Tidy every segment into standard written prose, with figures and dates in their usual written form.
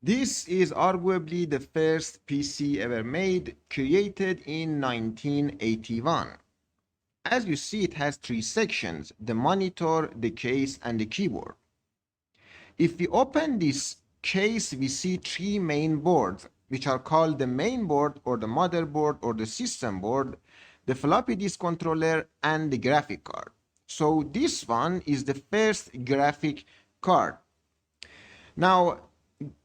This is arguably the first PC ever made, created in 1981. As you see, it has three sections: the monitor, the case, and the keyboard. If we open this case, we see three main boards, which are called the main board or the motherboard or the system board, the floppy disk controller, and the graphic card. So this one is the first graphic card. Now,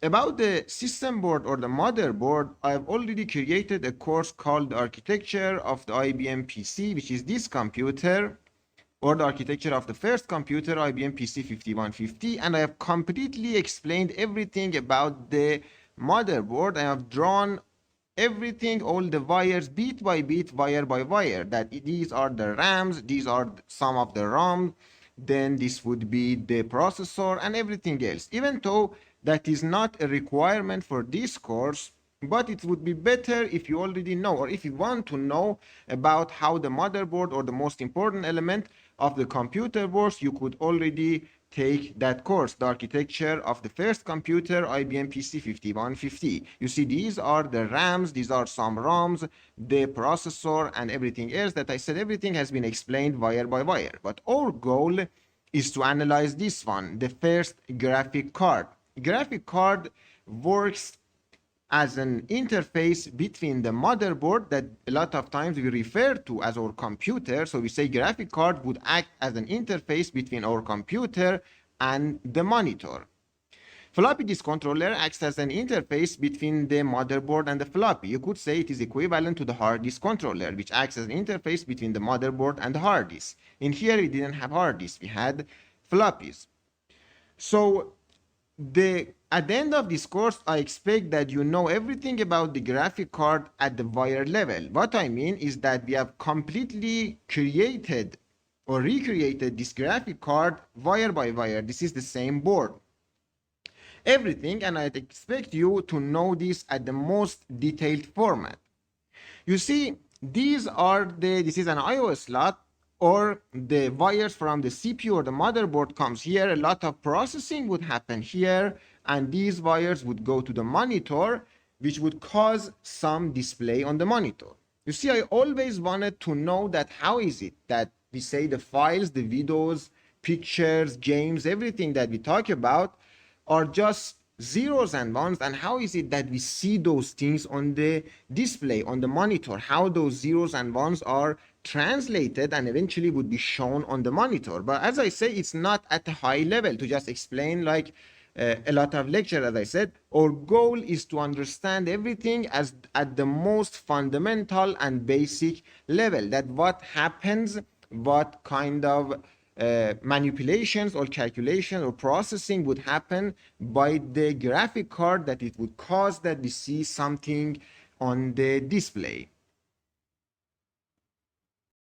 about the system board or the motherboard, I've already created a course called the Architecture of the IBM PC, which is this computer, or the architecture of the first computer, IBM PC 5150, and I have completely explained everything about the motherboard. I have drawn everything, all the wires, bit by bit, wire by wire, that these are the RAMs, these are some of the ROM, then this would be the processor and everything else. Even though that is not a requirement for this course, but it would be better if you already know, or if you want to know about how the motherboard or the most important element of the computer works, you could already take that course, the architecture of the first computer, IBM PC 5150. You see, these are the RAMs, these are some ROMs, the processor, and everything else that I said. Everything has been explained wire by wire. But our goal is to analyze this one, the first graphic card. Graphic card works as an interface between the motherboard that a lot of times we refer to as our computer. So we say graphic card would act as an interface between our computer and the monitor. Floppy disk controller acts as an interface between the motherboard and the floppy. You could say it is equivalent to the hard disk controller, which acts as an interface between the motherboard and the hard disk. In here, we didn't have hard disk, we had floppies. So at the end of this course, I expect that you know everything about the graphic card at the wire level. What I mean is that we have completely created or recreated this graphic card wire by wire. This is the same board. Everything, and I expect you to know this at the most detailed format. You see, this is an I/O slot, or the wires from the CPU or the motherboard comes here. A lot of processing would happen here, and these wires would go to the monitor, which would cause some display on the monitor. You see, I always wanted to know that how is it that we say the files, the videos, pictures, games, everything that we talk about are just zeros and ones, and how is it that we see those things on the display, on the monitor, how those zeros and ones are translated and eventually would be shown on the monitor. But as I say, it's not at a high level to just explain like a lot of lecture. As I said, our goal is to understand everything as at the most fundamental and basic level, that what happens, what kind of manipulations or calculation or processing would happen by the graphic card, that it would cause that we see something on the display.